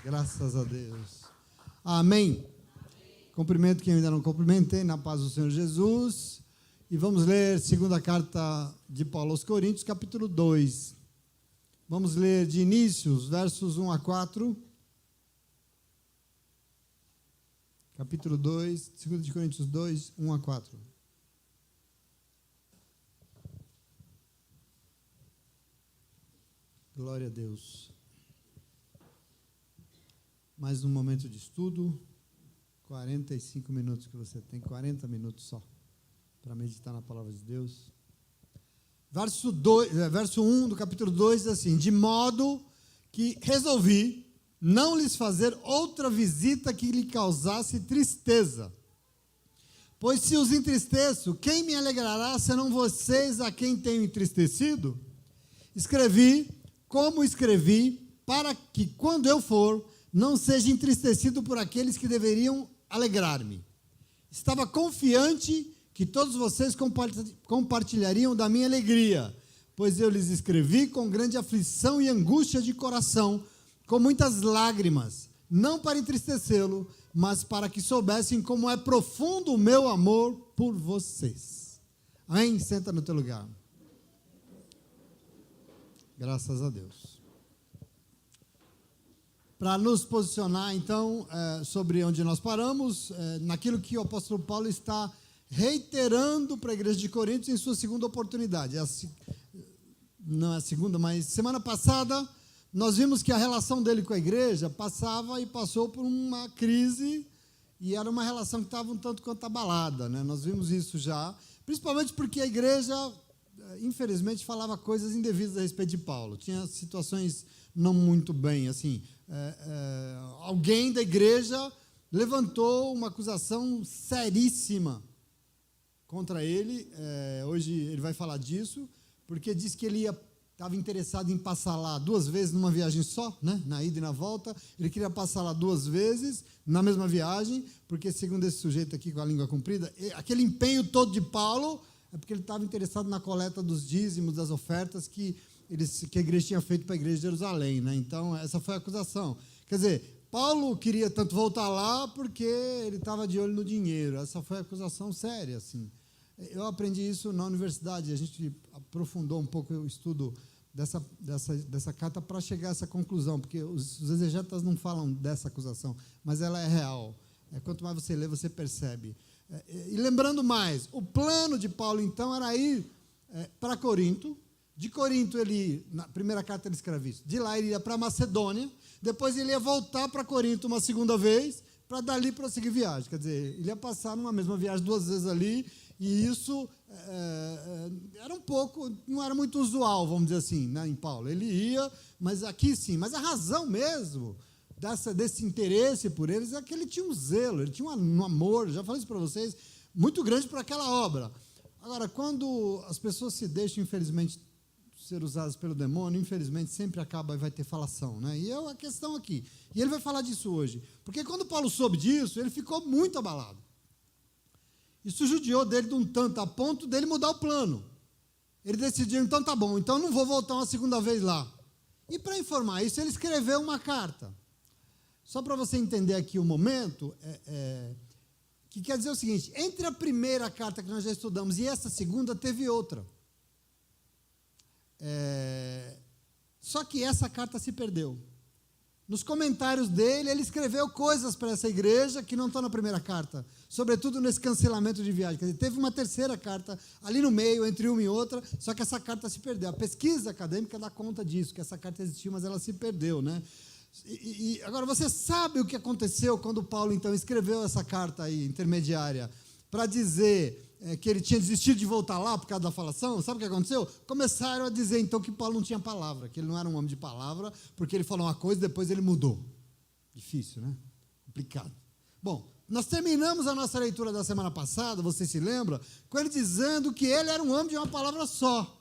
Graças a Deus. Amém. Cumprimento quem ainda não cumprimentei, na paz do Senhor Jesus. E vamos ler segunda carta de Paulo aos Coríntios, capítulo 2. Vamos ler de início os versos 1 a 4. Capítulo 2, 2 de Coríntios 2, 1 a 4. Glória a Deus. Mais um momento de estudo. 45 minutos que você tem, 40 minutos só, para meditar na palavra de Deus. Verso 1 do capítulo 2 diz assim: de modo que resolvi não lhes fazer outra visita que lhe causasse tristeza. Pois se os entristeço, quem me alegrará, senão vocês a quem tenho entristecido? Escrevi, como escrevi, para que quando eu for, não seja entristecido por aqueles que deveriam alegrar-me. Estava confiante que todos vocês compartilhariam da minha alegria, pois eu lhes escrevi com grande aflição e angústia de coração, com muitas lágrimas, não para entristecê-lo, mas para que soubessem como é profundo o meu amor por vocês. Amém? Senta no teu lugar. Graças a Deus. Para nos posicionar, então, sobre onde nós paramos, naquilo que o apóstolo Paulo está reiterando para a igreja de Coríntios em sua segunda oportunidade. Não é a segunda, mas semana passada nós vimos que a relação dele com a igreja passava e passou por uma crise, e era uma relação que estava um tanto quanto abalada, né? Nós vimos isso já, principalmente porque a igreja, infelizmente, falava coisas indevidas a respeito de Paulo. Tinha situações não muito bem, assim, alguém da igreja levantou uma acusação seríssima contra ele. Hoje ele vai falar disso, porque diz que ele estava interessado em passar lá 2 vezes numa viagem só, né? Na ida e na volta. Ele queria passar lá 2 vezes na mesma viagem, porque, segundo esse sujeito aqui com a língua comprida, aquele empenho todo de Paulo é porque ele estava interessado na coleta dos dízimos, das ofertas que a igreja tinha feito para a igreja de Jerusalém, né? Então, essa foi a acusação. Quer dizer, Paulo queria tanto voltar lá porque ele estava de olho no dinheiro. Essa foi a acusação séria, assim. Eu aprendi isso na universidade, a gente aprofundou um pouco o estudo dessa carta para chegar a essa conclusão, porque os exegetas não falam dessa acusação, mas ela é real. Quanto mais você lê, você percebe. E lembrando mais, o plano de Paulo, então, era ir para Corinto. De Corinto, na primeira carta ele escreve isso, de lá ele ia para Macedônia, depois ele ia voltar para Corinto uma segunda vez, para dali prosseguir viagem. Quer dizer, ele ia passar numa mesma viagem 2 vezes ali, e isso era um pouco, não era muito usual, vamos dizer assim, né, em Paulo. Ele ia, mas aqui sim. Mas a razão mesmo desse interesse por eles é que ele tinha um zelo, ele tinha um amor, já falei isso para vocês, muito grande para aquela obra. Agora, quando as pessoas se deixam, infelizmente, ser usadas pelo demônio, infelizmente, sempre acaba e vai ter falação, né? E é a questão aqui. E ele vai falar disso hoje. Porque quando Paulo soube disso, ele ficou muito abalado. Isso judiou dele de um tanto, a ponto dele mudar o plano. Ele decidiu, então tá bom, então não vou voltar uma segunda vez lá. E para informar isso, ele escreveu uma carta. Só para você entender aqui o momento, que quer dizer o seguinte: entre a primeira carta que nós já estudamos e essa segunda, teve outra. Só que essa carta se perdeu. Nos comentários dele, ele escreveu coisas para essa igreja que não estão na primeira carta, sobretudo nesse cancelamento de viagem. Quer dizer, teve uma terceira carta ali no meio, entre uma e outra, só que essa carta se perdeu. A pesquisa acadêmica dá conta disso, que essa carta existiu, mas ela se perdeu, né? E agora, você sabe o que aconteceu quando Paulo, então, escreveu essa carta aí, intermediária, para dizer que ele tinha desistido de voltar lá por causa da falação? Sabe o que aconteceu? Começaram a dizer, então, que Paulo não tinha palavra, que ele não era um homem de palavra, porque ele falou uma coisa e depois ele mudou. Difícil, né? Complicado. Bom, nós terminamos a nossa leitura da semana passada, você se lembra, com ele dizendo que ele era um homem de uma palavra só.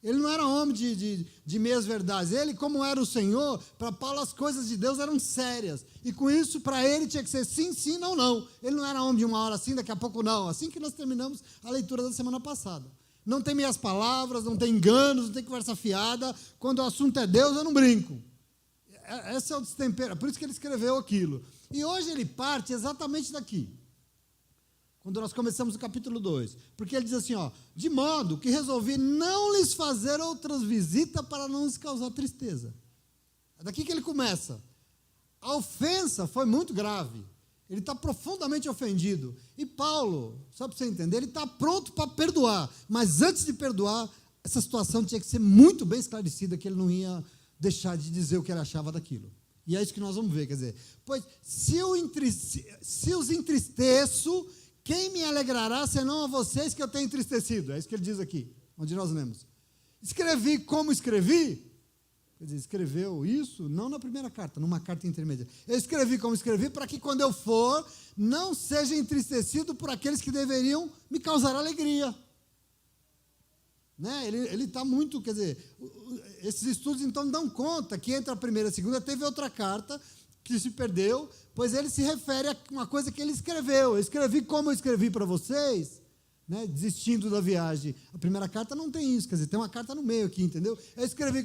Ele não era homem de meias verdades. Ele, como era o Senhor, para Paulo as coisas de Deus eram sérias. E com isso, para ele, tinha que ser sim, sim, não, não. Ele não era homem de uma hora sim, daqui a pouco não. Assim que nós terminamos a leitura da semana passada. Não tem meias palavras, não tem enganos, não tem conversa fiada. Quando o assunto é Deus, eu não brinco. esse é o destempero, por isso que ele escreveu aquilo. E hoje ele parte exatamente daqui, quando nós começamos o capítulo 2, porque ele diz assim, de modo que resolvi não lhes fazer outras visitas para não lhes causar tristeza. É daqui que ele começa. A ofensa foi muito grave, ele está profundamente ofendido, e Paulo, só para você entender, ele está pronto para perdoar, mas antes de perdoar, essa situação tinha que ser muito bem esclarecida, que ele não ia deixar de dizer o que ele achava daquilo. E é isso que nós vamos ver, quer dizer, pois se os entristeço, quem me alegrará senão a vocês que eu tenho entristecido? É isso que ele diz aqui, onde nós lemos. Escrevi como escrevi, quer dizer, escreveu isso, não na primeira carta, numa carta intermédia. Eu escrevi como escrevi, para que quando eu for, não seja entristecido por aqueles que deveriam me causar alegria. Né? Ele está muito, quer dizer, esses estudos então dão conta que entre a primeira e a segunda teve outra carta que se perdeu, pois ele se refere a uma coisa que ele escreveu. Eu escrevi como eu escrevi para vocês, né, desistindo da viagem. A primeira carta não tem isso, quer dizer, tem uma carta no meio aqui, entendeu? Eu escrevi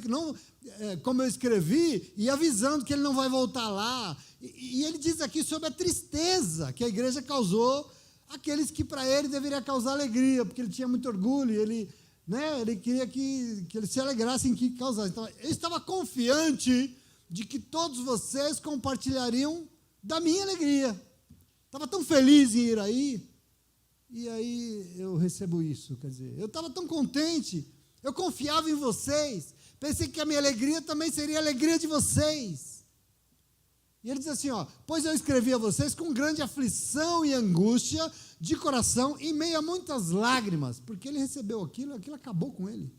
como eu escrevi e avisando que ele não vai voltar lá. E ele diz aqui sobre a tristeza que a igreja causou àqueles que para ele deveria causar alegria, porque ele tinha muito orgulho e ele queria que eles se alegrassem que causasse. Então, eu estava confiante de que todos vocês compartilhariam da minha alegria. Estava tão feliz em ir aí, e aí eu recebo isso. Quer dizer, eu estava tão contente, eu confiava em vocês, pensei que a minha alegria também seria a alegria de vocês. E ele diz assim, pois eu escrevi a vocês com grande aflição e angústia de coração, em meio a muitas lágrimas, porque ele recebeu aquilo acabou com ele.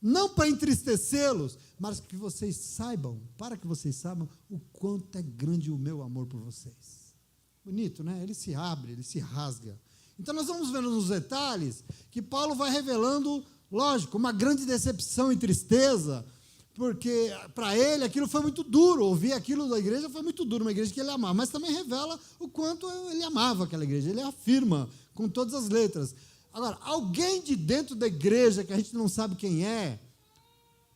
Não para entristecê-los, mas para que vocês saibam o quanto é grande o meu amor por vocês. Bonito, né? Ele se abre, ele se rasga. Então nós vamos vendo nos detalhes que Paulo vai revelando, lógico, uma grande decepção e tristeza, porque para ele aquilo foi muito duro, ouvir aquilo da igreja foi muito duro, uma igreja que ele amava, mas também revela o quanto ele amava aquela igreja, ele afirma com todas as letras. Agora, alguém de dentro da igreja, que a gente não sabe quem é,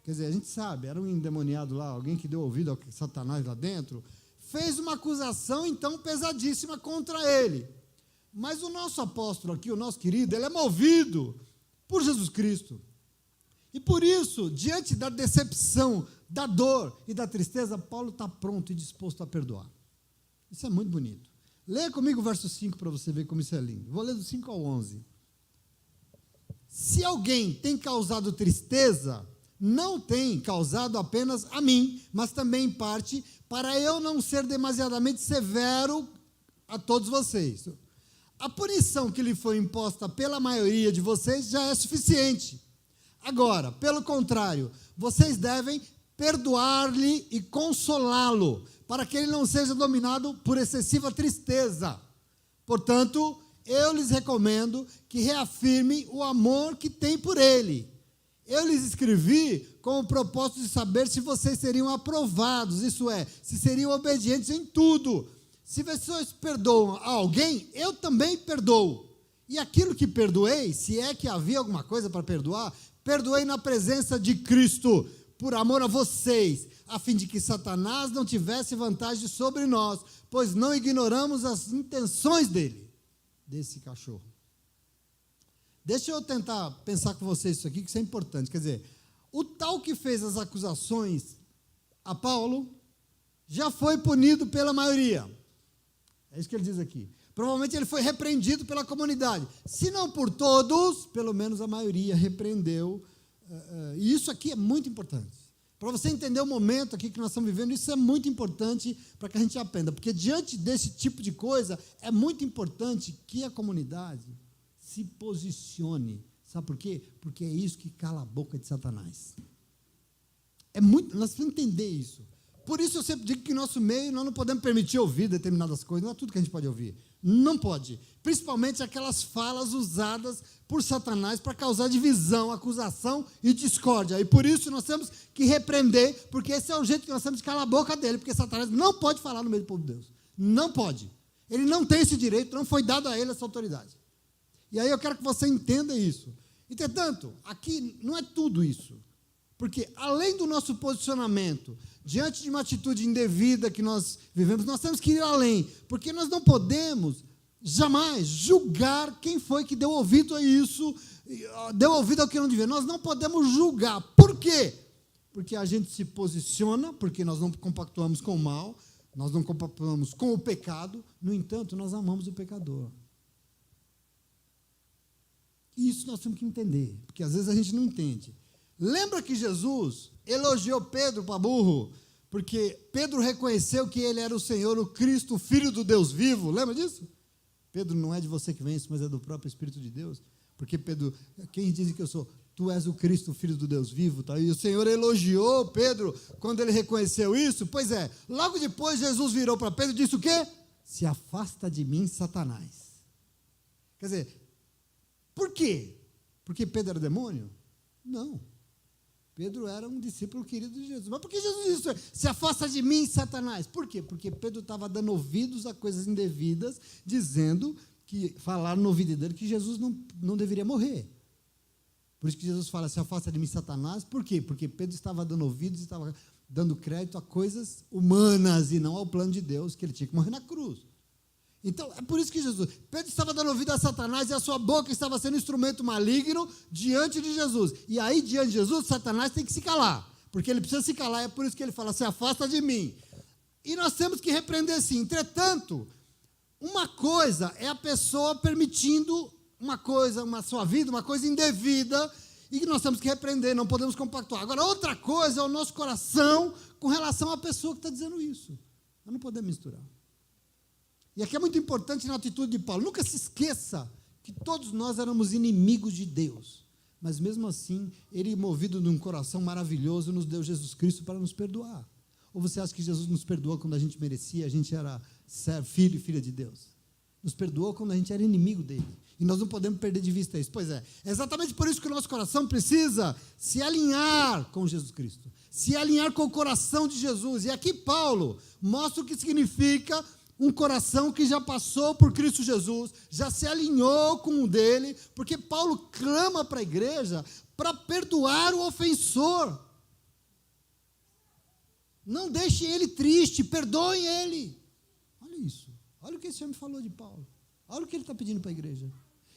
quer dizer, a gente sabe, era um endemoniado lá, alguém que deu ouvido ao Satanás lá dentro, fez uma acusação então pesadíssima contra ele. Mas o nosso apóstolo aqui, o nosso querido, ele é movido por Jesus Cristo. E por isso, diante da decepção, da dor e da tristeza, Paulo está pronto e disposto a perdoar. Isso é muito bonito. Leia comigo o verso 5 para você ver como isso é lindo. Vou ler do 5 ao 11. Se alguém tem causado tristeza, não tem causado apenas a mim, mas também em parte, para eu não ser demasiadamente severo a todos vocês. A punição que lhe foi imposta pela maioria de vocês já é suficiente. Agora, pelo contrário, vocês devem perdoar-lhe e consolá-lo, para que ele não seja dominado por excessiva tristeza. Portanto, eu lhes recomendo que reafirmem o amor que tem por ele. Eu lhes escrevi com o propósito de saber se vocês seriam aprovados, isso é, se seriam obedientes em tudo. Se vocês perdoam a alguém, eu também perdoo. E aquilo que perdoei, se é que havia alguma coisa para perdoar, perdoei na presença de Cristo, por amor a vocês, a fim de que Satanás não tivesse vantagem sobre nós, pois não ignoramos as intenções dele, desse cachorro. Deixa eu tentar pensar com vocês isso aqui, que isso é importante. Quer dizer, o tal que fez as acusações a Paulo já foi punido pela maioria. É isso que ele diz aqui. Provavelmente ele foi repreendido pela comunidade. Se não por todos, pelo menos a maioria repreendeu. E isso aqui é muito importante. Para você entender o momento aqui que nós estamos vivendo, isso é muito importante para que a gente aprenda. Porque diante desse tipo de coisa, é muito importante que a comunidade se posicione. Sabe por quê? Porque é isso que cala a boca de Satanás. Nós precisamos entender isso. Por isso eu sempre digo que em nosso meio nós não podemos permitir ouvir determinadas coisas. Não é tudo que a gente pode ouvir. Não pode. Principalmente aquelas falas usadas por Satanás para causar divisão, acusação e discórdia. E por isso nós temos que repreender, porque esse é o jeito que nós temos de calar a boca dele, porque Satanás não pode falar no meio do povo de Deus. Não pode. Ele não tem esse direito, não foi dado a ele essa autoridade. E aí eu quero que você entenda isso. Entretanto, aqui não é tudo isso. Porque além do nosso posicionamento diante de uma atitude indevida que nós vivemos, nós temos que ir além, porque nós não podemos jamais julgar quem foi que deu ouvido a isso, deu ouvido ao que não devia. Nós não podemos julgar. Por quê? Porque a gente se posiciona, porque nós não compactuamos com o mal, nós não compactuamos com o pecado, no entanto, nós amamos o pecador. Isso nós temos que entender, porque às vezes a gente não entende. Lembra que Jesus elogiou Pedro para burro, porque Pedro reconheceu que ele era o Senhor, o Cristo, o Filho do Deus vivo. Lembra disso? Pedro, não é de você que vem isso, mas é do próprio Espírito de Deus. Porque Pedro, quem diz que eu sou? Tu és o Cristo, o Filho do Deus vivo. Tá? E o Senhor elogiou Pedro quando ele reconheceu isso. Pois é, logo depois Jesus virou para Pedro e disse o quê? Se afasta de mim, Satanás. Quer dizer, por quê? Porque Pedro era demônio? Não. Pedro era um discípulo querido de Jesus. Mas por que Jesus disse, se afasta de mim, Satanás? Por quê? Porque Pedro estava dando ouvidos a coisas indevidas, dizendo que, falaram no ouvido dele que Jesus não deveria morrer. Por isso que Jesus fala, se afasta de mim, Satanás. Por quê? Porque Pedro estava dando ouvidos, estava dando crédito a coisas humanas e não ao plano de Deus, que ele tinha que morrer na cruz. Então, é por isso que Pedro estava dando ouvido a Satanás e a sua boca estava sendo um instrumento maligno diante de Jesus. E aí, diante de Jesus, Satanás tem que se calar, porque ele precisa se calar, é por isso que ele fala, se afasta de mim. E nós temos que repreender sim. Entretanto, uma coisa é a pessoa permitindo uma coisa, uma sua vida, uma coisa indevida, e que nós temos que repreender, não podemos compactuar. Agora, outra coisa é o nosso coração com relação à pessoa que está dizendo isso. Nós não podemos misturar. E aqui é muito importante na atitude de Paulo. Nunca se esqueça que todos nós éramos inimigos de Deus. Mas mesmo assim, ele, movido de um coração maravilhoso, nos deu Jesus Cristo para nos perdoar. Ou você acha que Jesus nos perdoou quando a gente merecia, a gente era filho e filha de Deus? Nos perdoou quando a gente era inimigo dele. E nós não podemos perder de vista isso. Pois é exatamente por isso que o nosso coração precisa se alinhar com Jesus Cristo. Se alinhar com o coração de Jesus. E aqui Paulo mostra o que significa um coração que já passou por Cristo Jesus, já se alinhou com o dele, porque Paulo clama para a igreja para perdoar o ofensor. Não deixem ele triste, perdoem ele. Olha isso, olha o que esse homem falou de Paulo, olha o que ele está pedindo para a igreja.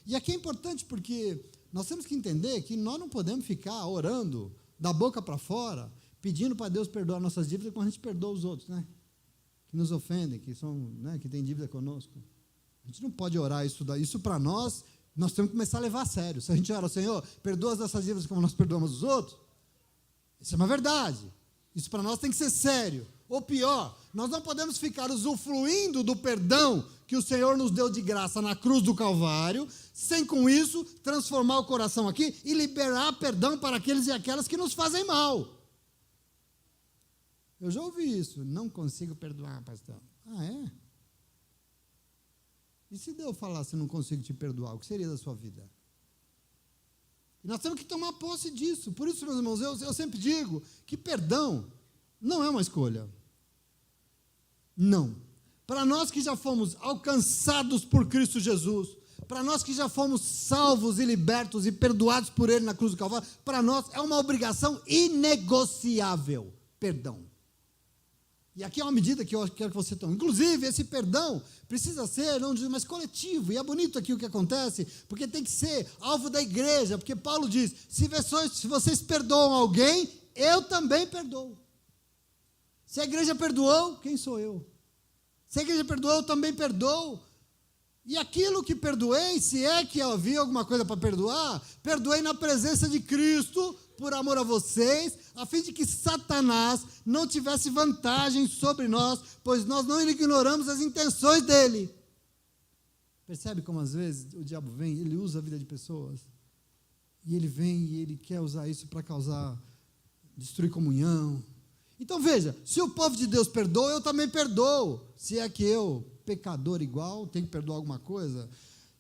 E aqui é importante porque nós temos que entender que nós não podemos ficar orando da boca para fora, pedindo para Deus perdoar nossas dívidas quando a gente perdoa os outros, né? Que nos ofendem, que são, né, que têm dívida conosco. A gente não pode orar isso para nós temos que começar a levar a sério. Se a gente ora, Senhor, perdoa as nossas dívidas como nós perdoamos os outros, isso é uma verdade. Isso para nós tem que ser sério. Ou pior, nós não podemos ficar usufruindo do perdão que o Senhor nos deu de graça na cruz do Calvário, sem com isso transformar o coração aqui e liberar perdão para aqueles e aquelas que nos fazem mal. Eu já ouvi isso, não consigo perdoar, pastor. Ah, é? E se Deus falasse, não consigo te perdoar, o que seria da sua vida? E nós temos que tomar posse disso. Por isso, meus irmãos, eu sempre digo que perdão não é uma escolha. Não. Para nós que já fomos alcançados por Cristo Jesus, para nós que já fomos salvos e libertos e perdoados por Ele na cruz do Calvário, para nós é uma obrigação inegociável, perdão. E aqui é uma medida que eu quero que você tome. Inclusive, esse perdão precisa ser, não diz, mas coletivo. E é bonito aqui o que acontece, porque tem que ser alvo da igreja. Porque Paulo diz, se vocês perdoam alguém, eu também perdoo. Se a igreja perdoou, quem sou eu? Se a igreja perdoou, eu também perdoo. E aquilo que perdoei, se é que havia alguma coisa para perdoar, perdoei na presença de Cristo, por amor a vocês, a fim de que Satanás não tivesse vantagem sobre nós, pois nós não ignoramos as intenções dele. Percebe como às vezes o diabo vem, ele usa a vida de pessoas, e ele vem e ele quer usar isso para destruir comunhão. Então veja, se o povo de Deus perdoa, eu também perdoo. Se é que eu, pecador igual, tenho que perdoar alguma coisa,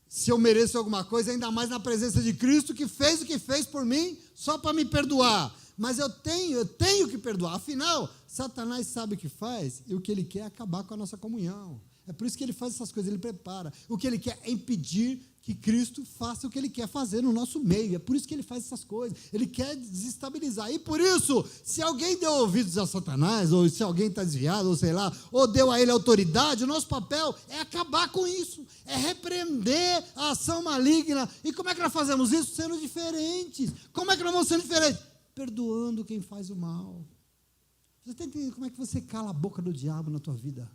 se eu mereço alguma coisa, ainda mais na presença de Cristo, que fez o que fez por mim, só para me perdoar. Mas eu tenho que perdoar. Afinal, Satanás sabe o que faz, e o que ele quer é acabar com a nossa comunhão, É por isso que ele faz essas coisas, ele prepara. O que ele quer é impedir que Cristo faça o que ele quer fazer no nosso meio. É por isso que ele faz essas coisas. Ele quer desestabilizar. E por isso, se alguém deu ouvidos a Satanás, ou se alguém está desviado, ou sei lá, ou deu a ele autoridade, o nosso papel é acabar com isso. É repreender a ação maligna. E como é que nós fazemos isso? Sendo diferentes. Como é que nós vamos ser diferentes? Perdoando quem faz o mal. Você está entendendo como é que você cala a boca do diabo na tua vida?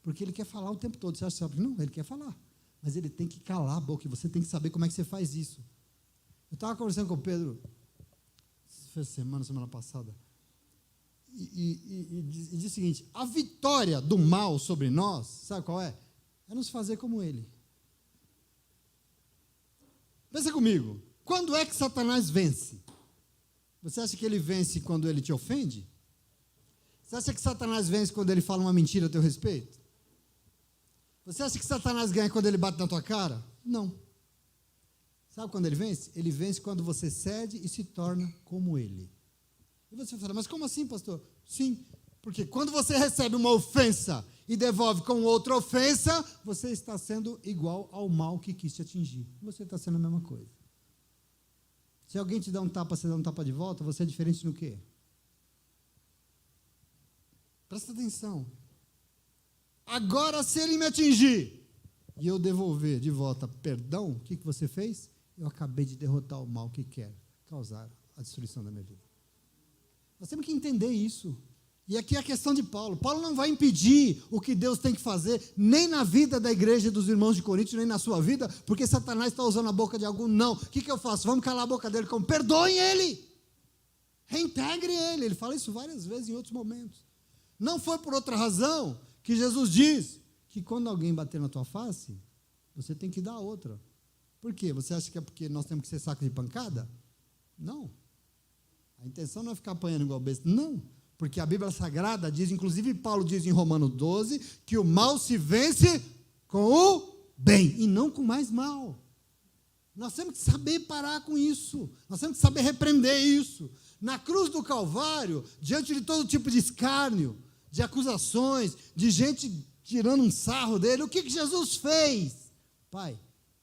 Porque ele quer falar o tempo todo. Você acha que não? Ele quer falar. Mas ele tem que calar a boca. E você tem que saber como é que você faz isso. Eu estava conversando com o Pedro, foi semana passada, e disse o seguinte: a vitória do mal sobre nós, sabe qual é? É nos fazer como ele. Pensa comigo. Quando é que Satanás vence? Você acha que ele vence quando ele te ofende? Você acha que Satanás vence quando ele fala uma mentira a teu respeito? Você acha que Satanás ganha quando ele bate na tua cara? Não. Sabe quando ele vence? Ele vence quando você cede e se torna como ele. E você fala, mas como assim, pastor? Sim, porque quando você recebe uma ofensa e devolve com outra ofensa, você está sendo igual ao mal que quis te atingir. Você está sendo a mesma coisa. Se alguém te dá um tapa, você dá um tapa de volta, você é diferente no quê? Presta atenção. Agora, se ele me atingir e eu devolver de volta perdão, o que você fez? Eu acabei de derrotar o mal que quer causar a destruição da minha vida. Nós temos que entender isso. E aqui é a questão de Paulo. Paulo não vai impedir o que Deus tem que fazer, nem na vida da igreja e dos irmãos de Corinto, nem na sua vida, porque Satanás está usando a boca de algum. Não. O que eu faço? Vamos calar a boca dele como? Perdoem ele. Reintegre ele. Ele fala isso várias vezes em outros momentos. Não foi por outra razão que Jesus diz que quando alguém bater na tua face, você tem que dar outra. Por quê? Você acha que é porque nós temos que ser saco de pancada? Não. A intenção não é ficar apanhando igual besta. Não. Porque a Bíblia Sagrada diz, inclusive Paulo diz em Romanos 12, que o mal se vence com o bem e não com mais mal. Nós temos que saber parar com isso. Nós temos que saber repreender isso. Na cruz do Calvário, diante de todo tipo de escárnio, de acusações, de gente tirando um sarro dele, o que Jesus fez? Pai,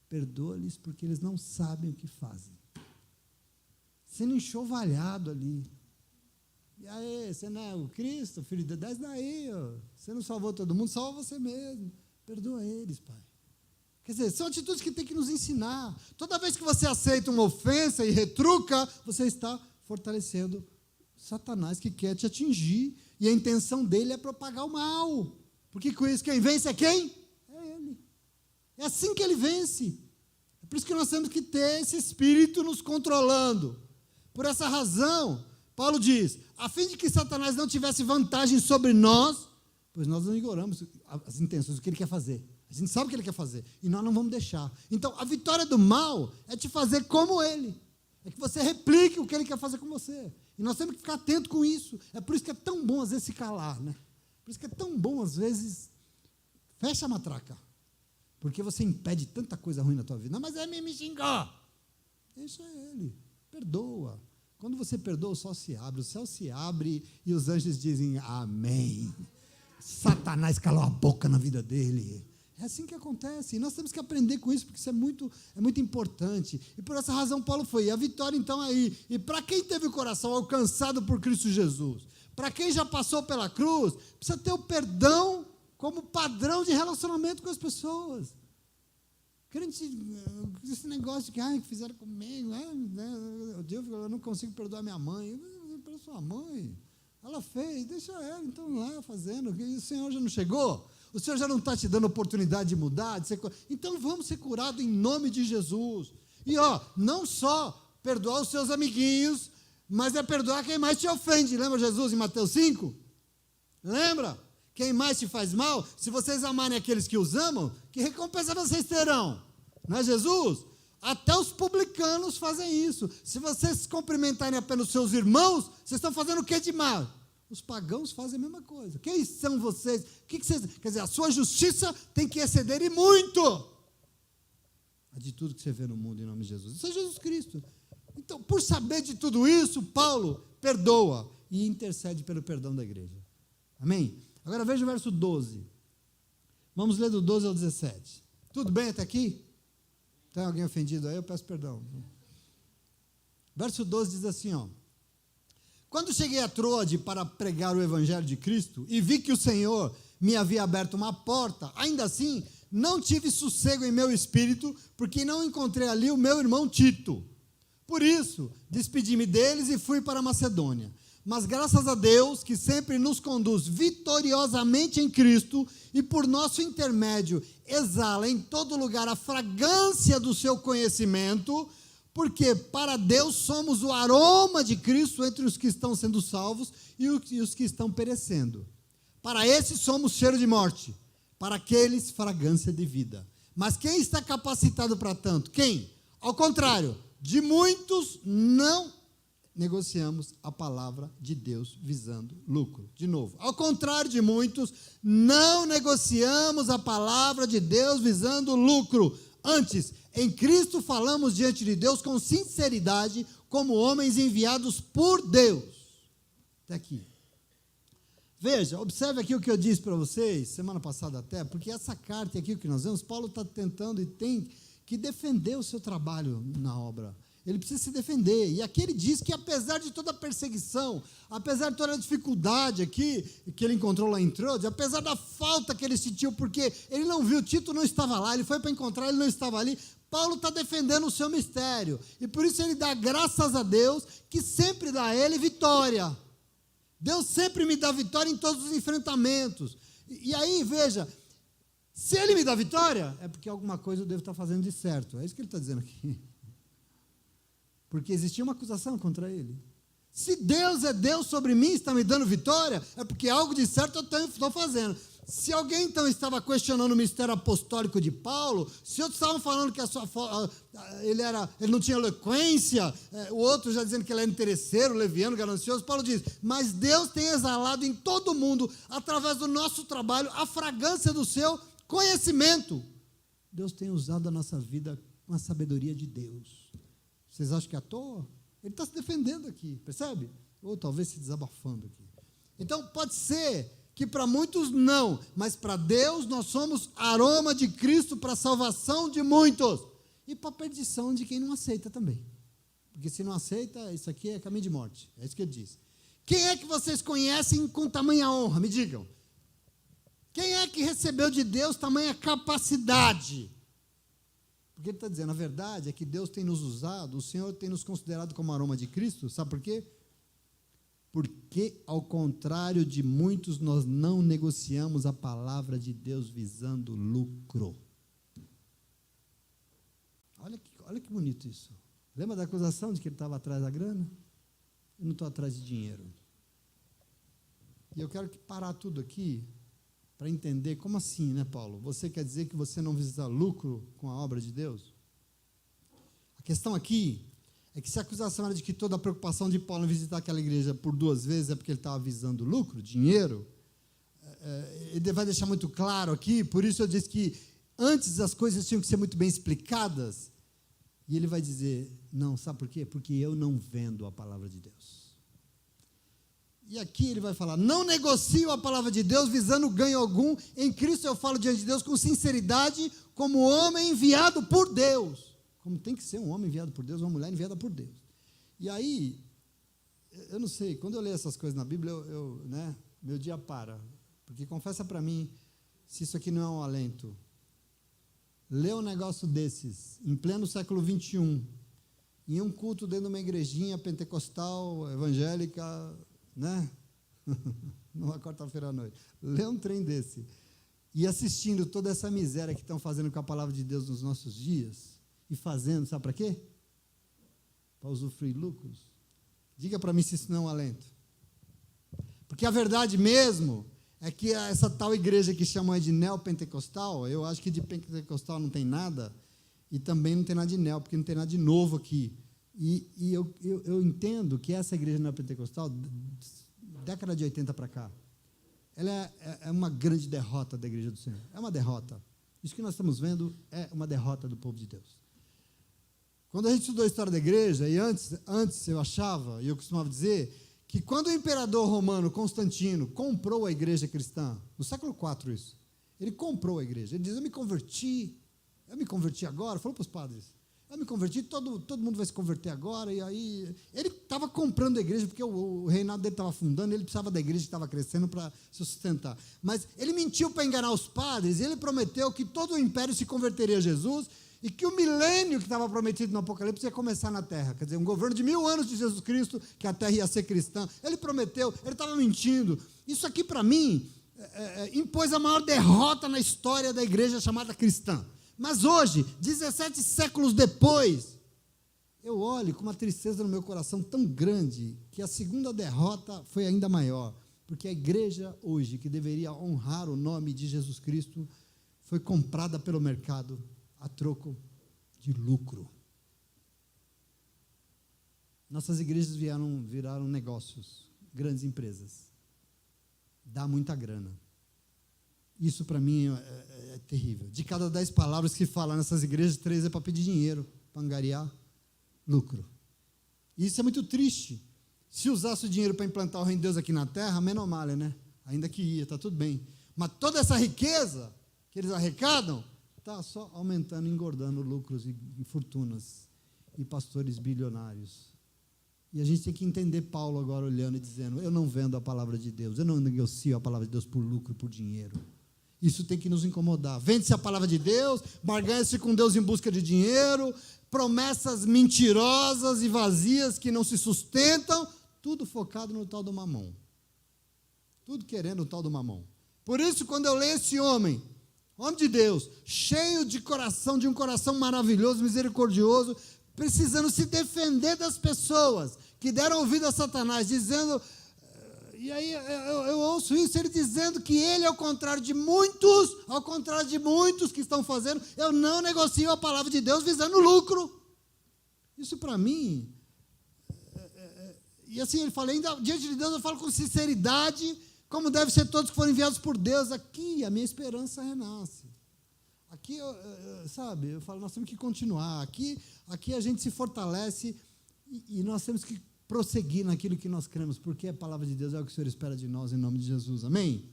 perdoa-lhes porque eles não sabem o que fazem. Sendo enxovalhado ali. E aí, você não é o Cristo, filho de Deus? Daí, ó. Você não salvou todo mundo, salva você mesmo. Perdoa eles, Pai. Quer dizer, são atitudes que tem que nos ensinar. Toda vez que você aceita uma ofensa e retruca, você está fortalecendo Satanás que quer te atingir. E a intenção dele é propagar o mal. Porque com isso quem vence é quem? É ele. É assim que ele vence. É por isso que nós temos que ter esse espírito nos controlando. Por essa razão, Paulo diz, a fim de que Satanás não tivesse vantagem sobre nós, pois nós não ignoramos as intenções, o que ele quer fazer. A gente sabe o que ele quer fazer. E nós não vamos deixar. Então, a vitória do mal é te fazer como ele. É que você replique o que ele quer fazer com você. E nós temos que ficar atento com isso. É por isso que é tão bom, às vezes, se calar, né? Por isso que é tão bom, às vezes, fecha a matraca. Porque você impede tanta coisa ruim na tua vida. Não, mas ele me xingou. Deixa ele. Perdoa. Quando você perdoa, o céu se abre e os anjos dizem amém. Satanás calou a boca na vida dele. É assim que acontece, e nós temos que aprender com isso, porque isso é muito importante. E por essa razão Paulo foi, e a vitória então aí. E para quem teve o coração alcançado por Cristo Jesus, para quem já passou pela cruz, precisa ter o perdão como padrão de relacionamento com as pessoas. Esse negócio que fizeram comigo, eu não consigo perdoar minha mãe. Para sua mãe, ela fez, deixa ela então lá fazendo, o Senhor já não chegou? O Senhor já não está te dando oportunidade de mudar? Então vamos ser curados em nome de Jesus. E não só perdoar os seus amiguinhos, mas é perdoar quem mais te ofende. Lembra Jesus em Mateus 5? Lembra? Quem mais te faz mal, se vocês amarem aqueles que os amam, que recompensa vocês terão? Não é Jesus? Até os publicanos fazem isso. Se vocês cumprimentarem apenas os seus irmãos, vocês estão fazendo o que de mal? Os pagãos fazem a mesma coisa. Quem são vocês? Quer dizer, a sua justiça tem que exceder e muito a de tudo que você vê no mundo em nome de Jesus. Isso é Jesus Cristo. Então, por saber de tudo isso, Paulo perdoa e intercede pelo perdão da igreja. Amém? Agora veja o verso 12. Vamos ler do 12 ao 17. Tudo bem até aqui? Tem alguém ofendido aí? Eu peço perdão. Verso 12 diz assim, ó. Quando cheguei a Troade para pregar o evangelho de Cristo e vi que o Senhor me havia aberto uma porta, ainda assim não tive sossego em meu espírito, porque não encontrei ali o meu irmão Tito. Por isso, despedi-me deles e fui para a Macedônia. Mas graças a Deus, que sempre nos conduz vitoriosamente em Cristo e por nosso intermédio exala em todo lugar a fragrância do seu conhecimento, porque para Deus somos o aroma de Cristo entre os que estão sendo salvos e os que estão perecendo. Para esses somos cheiro de morte, para aqueles fragrância de vida. Mas quem está capacitado para tanto? Quem? Ao contrário, de muitos não negociamos a palavra de Deus visando lucro. De novo, ao contrário de muitos, não negociamos a palavra de Deus visando lucro. Antes, em Cristo falamos diante de Deus com sinceridade, como homens enviados por Deus. Até aqui. Veja, observe aqui o que eu disse para vocês, semana passada até, porque essa carta aqui, o que nós vemos, Paulo está tentando e tem que defender o seu trabalho na obra. Ele precisa se defender. E aqui ele diz que apesar de toda a perseguição, apesar de toda a dificuldade aqui que ele encontrou lá em Troade, apesar da falta que ele sentiu, porque ele não viu, Tito não estava lá, ele foi para encontrar, ele não estava ali, Paulo está defendendo o seu mistério. E por isso ele dá graças a Deus, que sempre dá a ele vitória. Deus sempre me dá vitória em todos os enfrentamentos. E aí, veja, se ele me dá vitória, é porque alguma coisa eu devo estar fazendo de certo. É isso que ele está dizendo aqui. Porque existia uma acusação contra ele. Se Deus é Deus sobre mim, está me dando vitória, é porque algo de certo eu estou fazendo. Se alguém então estava questionando o ministério apostólico de Paulo, se outros estavam falando que ele não tinha eloquência, o outro já dizendo que ele era interesseiro, leviano, ganancioso, Paulo diz, mas Deus tem exalado em todo mundo, através do nosso trabalho, a fragrância do seu conhecimento. Deus tem usado a nossa vida com a sabedoria de Deus. Vocês acham que é à toa? Ele está se defendendo aqui, percebe? Ou talvez se desabafando aqui. Então, pode ser que para muitos não, mas para Deus nós somos aroma de Cristo para a salvação de muitos. E para a perdição de quem não aceita também. Porque se não aceita, isso aqui é caminho de morte. É isso que ele diz. Quem é que vocês conhecem com tamanha honra? Me digam. Quem é que recebeu de Deus tamanha capacidade? Porque ele está dizendo, a verdade é que Deus tem nos usado, o Senhor tem nos considerado como aroma de Cristo, sabe por quê? Porque, ao contrário de muitos, nós não negociamos a palavra de Deus visando lucro. Olha que bonito isso. Lembra da acusação de que ele estava atrás da grana? Eu não estou atrás de dinheiro. E eu quero parar tudo aqui para entender, como assim, né, Paulo? Você quer dizer que você não visa lucro com a obra de Deus? A questão aqui é que se a acusação era de que toda a preocupação de Paulo em visitar aquela igreja por 2 vezes é porque ele estava visando lucro, dinheiro, ele vai deixar muito claro aqui, por isso eu disse que antes as coisas tinham que ser muito bem explicadas, e ele vai dizer, não, sabe por quê? Porque eu não vendo a palavra de Deus. E aqui ele vai falar, não negocio a palavra de Deus visando ganho algum, em Cristo eu falo diante de Deus com sinceridade, como homem enviado por Deus. Como tem que ser um homem enviado por Deus, uma mulher enviada por Deus. E aí, eu não sei, quando eu leio essas coisas na Bíblia, meu dia para. Porque confessa para mim, se isso aqui não é um alento. Ler um negócio desses, em pleno século XXI, em um culto dentro de uma igrejinha pentecostal, evangélica, né? Numa quarta-feira à noite. Ler um trem desse. E assistindo toda essa miséria que estão fazendo com a palavra de Deus nos nossos dias, e fazendo, sabe para quê? Para usufruir lucros. Diga para mim se isso não é um alento. Porque a verdade mesmo é que essa tal igreja que chamam de neopentecostal, eu acho que de pentecostal não tem nada, e também não tem nada de neo, porque não tem nada de novo aqui. E eu entendo que essa igreja neopentecostal, década de 80 para cá, ela é uma grande derrota da igreja do Senhor. É uma derrota. Isso que nós estamos vendo é uma derrota do povo de Deus. Quando a gente estudou a história da igreja, e antes eu achava, e eu costumava dizer, que quando o imperador romano Constantino comprou a igreja cristã, no século IV isso, Ele comprou a igreja. Ele diz, eu me converti agora. Falou para os padres, eu me converti, todo mundo vai se converter agora. E aí, ele estava comprando a igreja, porque o reinado dele estava afundando, ele precisava da igreja que estava crescendo para se sustentar. Mas ele mentiu para enganar os padres, e ele prometeu que todo o império se converteria a Jesus, e que o milênio que estava prometido no Apocalipse ia começar na terra. Quer dizer, um governo de 1000 anos de Jesus Cristo, que a terra ia ser cristã. Ele prometeu, ele estava mentindo. Isso aqui, para mim, impôs a maior derrota na história da igreja chamada cristã. Mas hoje, 17 séculos depois, eu olho com uma tristeza no meu coração tão grande, que a segunda derrota foi ainda maior. Porque a igreja hoje, que deveria honrar o nome de Jesus Cristo, foi comprada pelo mercado a troco de lucro. Nossas igrejas viraram negócios, grandes empresas. Dá muita grana. Isso para mim é terrível. De cada 10 palavras que falam nessas igrejas, 3 é para pedir dinheiro, para angariar lucro. E isso é muito triste. Se usasse o dinheiro para implantar o reino de Deus aqui na terra, menos mal, né? Ainda que ia, está tudo bem. Mas toda essa riqueza que eles arrecadam, está só aumentando, engordando lucros e fortunas, e pastores bilionários. E a gente tem que entender Paulo agora olhando e dizendo, eu não vendo a palavra de Deus, eu não negocio a palavra de Deus por lucro, por dinheiro. Isso tem que nos incomodar. Vende-se a palavra de Deus, barganha-se com Deus em busca de dinheiro, promessas mentirosas e vazias que não se sustentam, tudo focado no tal do mamão. Tudo querendo o tal do mamão. Por isso, quando eu leio esse homem de Deus, cheio de coração, de um coração maravilhoso, misericordioso, precisando se defender das pessoas que deram ouvido a Satanás, dizendo, e aí eu ouço isso, ele dizendo que ele, ao contrário de muitos que estão fazendo, eu não negocio a palavra de Deus visando lucro. Isso para mim, e assim ele fala, ainda diante de Deus eu falo com sinceridade, como deve ser todos que foram enviados por Deus. Aqui a minha esperança renasce. Aqui, eu falo, nós temos que continuar. Aqui a gente se fortalece e nós temos que prosseguir naquilo que nós cremos, porque a palavra de Deus é o que o Senhor espera de nós, em nome de Jesus. Amém?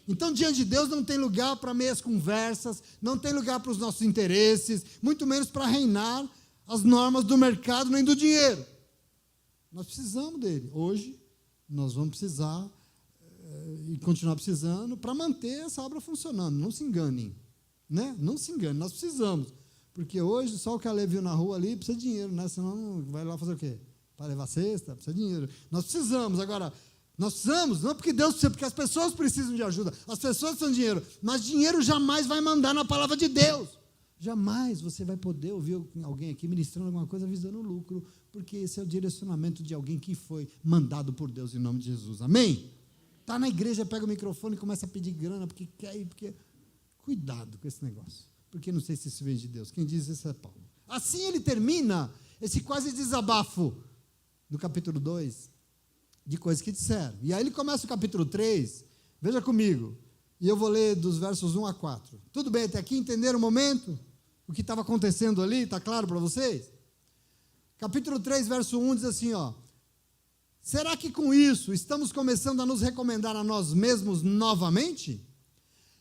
Então, diante de Deus não tem lugar para meias conversas, não tem lugar para os nossos interesses, muito menos para reinar as normas do mercado nem do dinheiro. Nós precisamos dele. Hoje, nós vamos precisar e continuar precisando para manter essa obra funcionando. Não se enganem, né? Não se enganem, nós precisamos. Porque hoje, só o que a Lê viu na rua ali precisa de dinheiro, né? Senão vai lá fazer o quê? Para levar cesta, precisa de dinheiro. Nós precisamos, agora, nós precisamos, não porque Deus precisa, porque as pessoas precisam de ajuda, as pessoas precisam de dinheiro, mas dinheiro jamais vai mandar na palavra de Deus. Jamais você vai poder ouvir alguém aqui ministrando alguma coisa visando lucro, porque esse é o direcionamento de alguém que foi mandado por Deus em nome de Jesus. Amém? Está na igreja, pega o microfone e começa a pedir grana, porque quer ir, porque... Cuidado com esse negócio, porque não sei se isso vem de Deus. Quem diz isso é Paulo. Assim ele termina esse quase desabafo do capítulo 2, de coisas que disseram. E aí ele começa o capítulo 3, veja comigo, e eu vou ler dos versos 1 a 4. Tudo bem até aqui? Entenderam o momento? O que estava acontecendo ali? Está claro para vocês? Capítulo 3, verso 1 diz assim, será que com isso estamos começando a nos recomendar a nós mesmos novamente?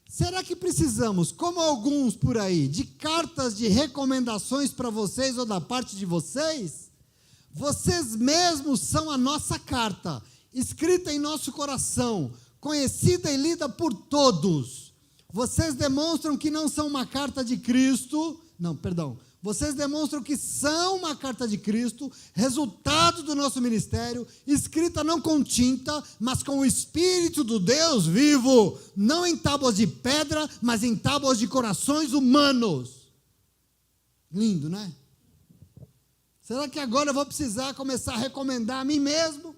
Será que precisamos, como alguns por aí, de cartas de recomendações para vocês ou da parte de vocês? Vocês mesmos são a nossa carta, escrita em nosso coração, conhecida e lida por todos. Vocês demonstram que não são uma carta de Cristo, vocês demonstram que são uma carta de Cristo, resultado do nosso ministério, escrita não com tinta, mas com o Espírito do Deus vivo, não em tábuas de pedra, mas em tábuas de corações humanos. Lindo, né? Será que agora eu vou precisar começar a recomendar a mim mesmo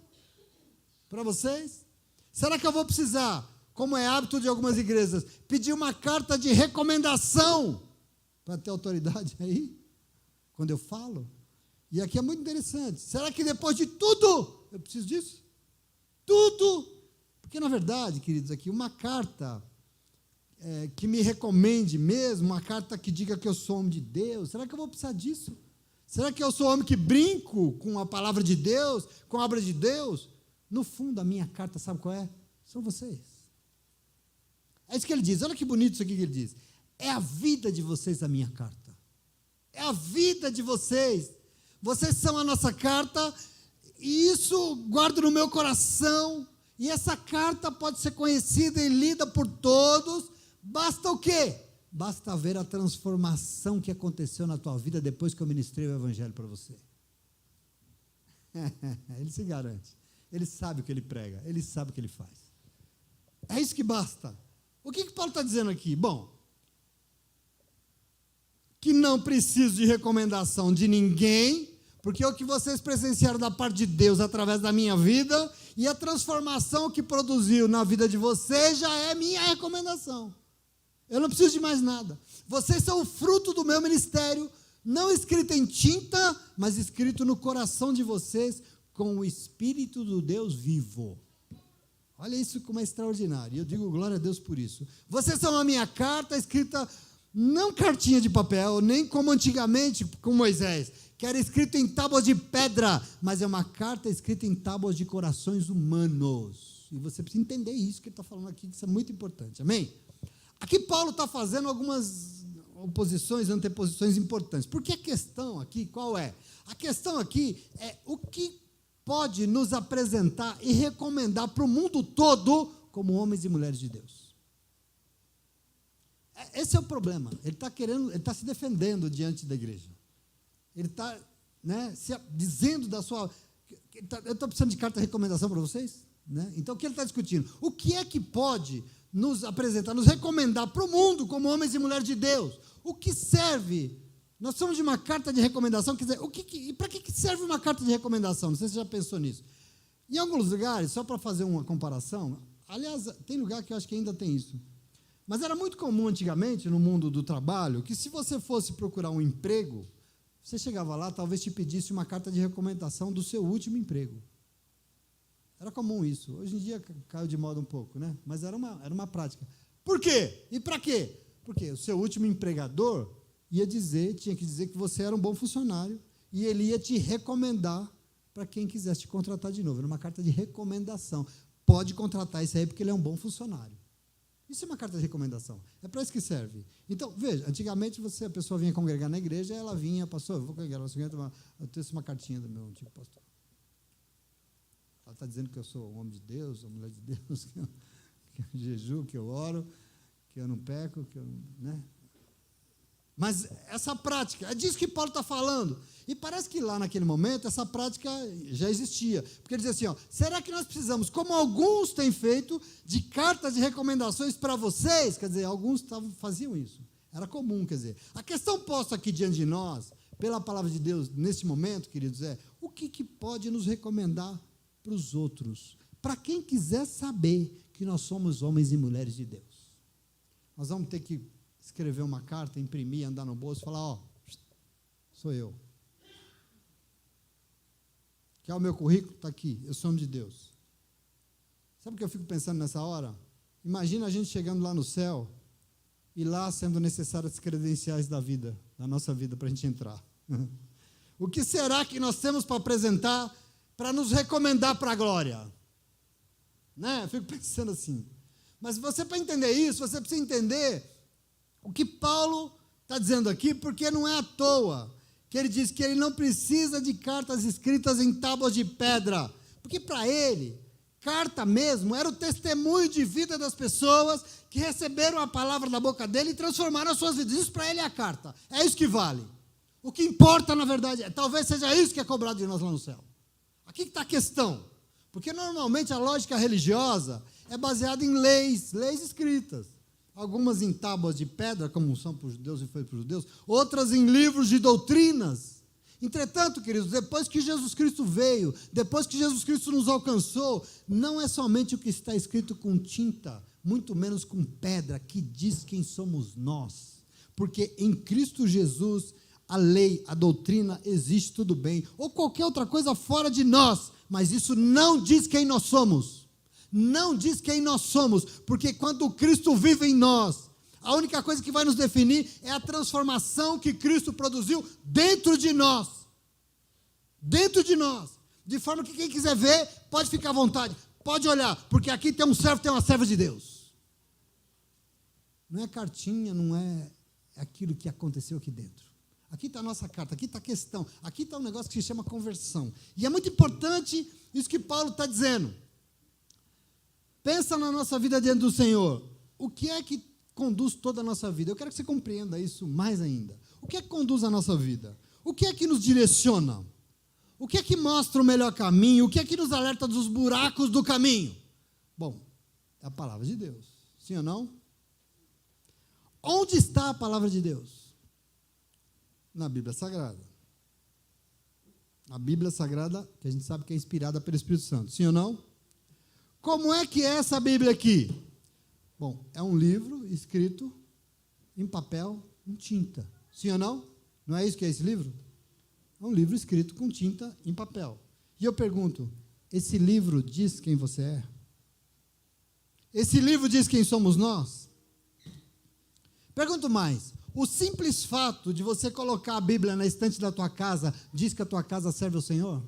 para vocês? Será que eu vou precisar, como é hábito de algumas igrejas, pedir uma carta de recomendação para ter autoridade aí, quando eu falo? E aqui é muito interessante. Será que depois de tudo, eu preciso disso? Tudo? Porque, na verdade, queridos, aqui, uma carta que me recomende mesmo, uma carta que diga que eu sou homem de Deus, será que eu vou precisar disso? Será que eu sou homem que brinco com a palavra de Deus, com a obra de Deus? No fundo, a minha carta, sabe qual é? São vocês. É isso que ele diz. Olha que bonito isso aqui que ele diz. É a vida de vocês a minha carta. É a vida de vocês. Vocês são a nossa carta, e isso guardo no meu coração. E essa carta pode ser conhecida e lida por todos. Basta o quê? Basta ver a transformação que aconteceu na tua vida depois que eu ministrei o evangelho para você. Ele se garante. Ele sabe o que ele prega. Ele sabe o que ele faz. É isso que basta. O que Paulo está dizendo aqui? Bom, que não preciso de recomendação de ninguém, porque o que vocês presenciaram da parte de Deus através da minha vida e a transformação que produziu na vida de vocês já é minha recomendação. Eu não preciso de mais nada. Vocês são o fruto do meu ministério, não escrito em tinta, mas escrito no coração de vocês com o Espírito do Deus vivo. Olha isso como é extraordinário. E eu digo glória a Deus por isso. Vocês são a minha carta escrita, não cartinha de papel, nem como antigamente com Moisés, que era escrito em tábuas de pedra, mas é uma carta escrita em tábuas de corações humanos. E você precisa entender isso que ele está falando aqui, que isso é muito importante. Amém? Aqui Paulo está fazendo algumas oposições, anteposições importantes. Porque a questão aqui, qual é? A questão aqui é o que pode nos apresentar e recomendar para o mundo todo como homens e mulheres de Deus. Esse é o problema. Ele está se defendendo diante da igreja. Ele está, dizendo da sua... Eu estou precisando de carta de recomendação para vocês? Né? Então, o que ele está discutindo? O que é que pode nos apresentar, nos recomendar para o mundo como homens e mulheres de Deus? O que serve? Nós somos de uma carta de recomendação, quer dizer, para que serve uma carta de recomendação? Não sei se você já pensou nisso. Em alguns lugares, só para fazer uma comparação, aliás, tem lugar que eu acho que ainda tem isso, mas era muito comum antigamente, no mundo do trabalho, que se você fosse procurar um emprego, você chegava lá, talvez te pedisse uma carta de recomendação do seu último emprego. Era comum isso. Hoje em dia caiu de moda um pouco, né? Mas era uma prática. Por quê? E para quê? Porque o seu último empregador tinha que dizer que você era um bom funcionário e ele ia te recomendar para quem quisesse te contratar de novo. Era uma carta de recomendação. Pode contratar isso aí porque ele é um bom funcionário. Isso é uma carta de recomendação. É para isso que serve. Então, veja, antigamente a pessoa vinha congregar na igreja, ela vinha, pastor, eu vou congregar, eu trouxe uma cartinha do meu antigo pastor. Ela está dizendo que eu sou um homem de Deus, uma mulher de Deus, que eu jejuo, que eu oro, que eu não peco, que eu não... Mas essa prática, é disso que Paulo está falando. E parece que lá naquele momento, essa prática já existia. Porque ele diz assim, será que nós precisamos, como alguns têm feito, de cartas de recomendações para vocês? Quer dizer, alguns faziam isso. Era comum, quer dizer. A questão posta aqui diante de nós, pela palavra de Deus, nesse momento, queridos, é o que pode nos recomendar para os outros? Para quem quiser saber que nós somos homens e mulheres de Deus. Nós vamos ter que escrever uma carta, imprimir, andar no bolso e falar, sou eu. Quer o meu currículo? Está aqui, eu sou homem de Deus. Sabe o que eu fico pensando nessa hora? Imagina a gente chegando lá no céu e lá sendo necessárias as credenciais da nossa vida, para a gente entrar. O que será que nós temos para apresentar, para nos recomendar para a glória? Né? Eu fico pensando assim. Mas para entender isso, você precisa entender o que Paulo está dizendo aqui, porque não é à toa que ele diz que ele não precisa de cartas escritas em tábuas de pedra, porque para ele, carta mesmo era o testemunho de vida das pessoas que receberam a palavra da boca dele e transformaram as suas vidas. Isso para ele é a carta, é isso que vale. O que importa, na verdade, talvez seja isso que é cobrado de nós lá no céu. Aqui está a questão, porque normalmente a lógica religiosa é baseada em leis escritas. Algumas em tábuas de pedra, como são para os judeus e foi para os judeus, outras em livros de doutrinas. Entretanto, queridos, depois que Jesus Cristo veio, depois que Jesus Cristo nos alcançou, não é somente o que está escrito com tinta, muito menos com pedra, que diz quem somos nós. Porque em Cristo Jesus, a lei, a doutrina existe, tudo bem, ou qualquer outra coisa fora de nós, mas isso não diz quem nós somos. Não diz quem nós somos, porque quando Cristo vive em nós, a única coisa que vai nos definir é a transformação que Cristo produziu dentro de nós. Dentro de nós. De forma que quem quiser ver, pode ficar à vontade, pode olhar, porque aqui tem um servo, tem uma serva de Deus. Não é cartinha, não é aquilo que aconteceu aqui dentro. Aqui está a nossa carta, aqui está a questão, aqui está um negócio que se chama conversão. E é muito importante isso que Paulo está dizendo. Pensa na nossa vida diante do Senhor. O que é que conduz toda a nossa vida? Eu quero que você compreenda isso mais ainda. O que é que conduz a nossa vida? O que é que nos direciona? O que é que mostra o melhor caminho? O que é que nos alerta dos buracos do caminho? Bom, é a palavra de Deus. Sim ou não? Onde está a palavra de Deus? Na Bíblia Sagrada. A Bíblia Sagrada, que a gente sabe que é inspirada pelo Espírito Santo. Sim ou não? Como é que é essa Bíblia aqui? Bom, é um livro escrito em papel, em tinta. Sim ou não? Não é isso que é esse livro? É um livro escrito com tinta em papel. E eu pergunto, esse livro diz quem você é? Esse livro diz quem somos nós? Pergunto mais, o simples fato de você colocar a Bíblia na estante da tua casa diz que a tua casa serve ao Senhor?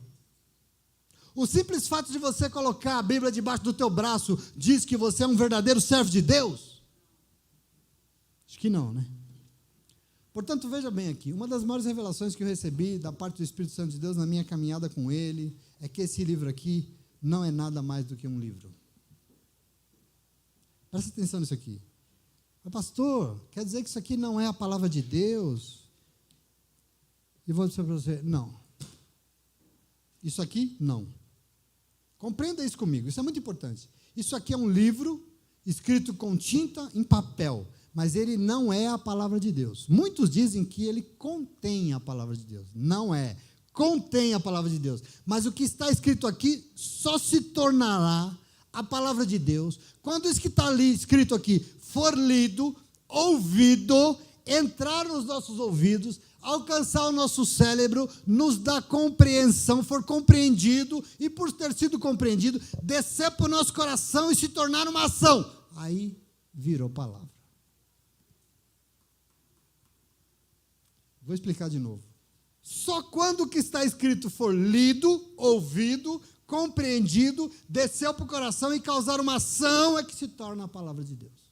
O simples fato de você colocar a Bíblia debaixo do teu braço diz que você é um verdadeiro servo de Deus? Acho que não, né? Portanto, veja bem aqui, uma das maiores revelações que eu recebi da parte do Espírito Santo de Deus na minha caminhada com Ele é que esse livro aqui não é nada mais do que um livro. Presta atenção nisso aqui. Pastor, quer dizer que isso aqui não é a palavra de Deus? E vou dizer para você, não. Isso aqui, não. Compreenda isso comigo, isso é muito importante. Isso aqui é um livro escrito com tinta em papel, mas ele não é a palavra de Deus. Muitos dizem que ele contém a palavra de Deus. Não é. Contém a palavra de Deus. Mas o que está escrito aqui só se tornará a palavra de Deus quando isso que está ali escrito aqui for lido, ouvido, entrar nos nossos ouvidos, alcançar o nosso cérebro, nos dar compreensão, for compreendido, e por ter sido compreendido, descer para o nosso coração e se tornar uma ação. Aí virou palavra. Vou explicar de novo. Só quando o que está escrito for lido, ouvido, compreendido, desceu para o coração e causar uma ação é que se torna a palavra de Deus.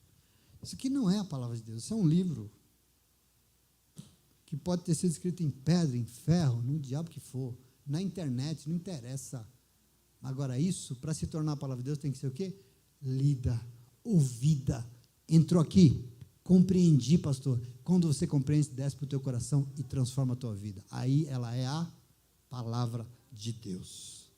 Isso aqui não é a palavra de Deus, isso é um livro que pode ter sido escrito em pedra, em ferro, no diabo que for, na internet, não interessa. Agora isso, para se tornar a palavra de Deus, tem que ser o quê? Lida, ouvida. Entrou aqui, compreendi, pastor. Quando você compreende, desce para o teu coração e transforma a tua vida. Aí ela é a palavra de Deus.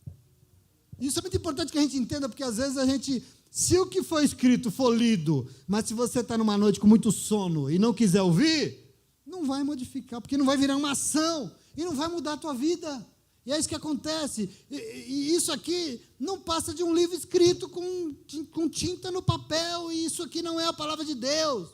Isso é muito importante que a gente entenda, porque às vezes a gente, se o que foi escrito for lido, mas se você está numa noite com muito sono e não quiser ouvir, não vai modificar, porque não vai virar uma ação e não vai mudar a tua vida. E é isso que acontece. E isso aqui não passa de um livro escrito com tinta no papel, e isso aqui não é a palavra de Deus.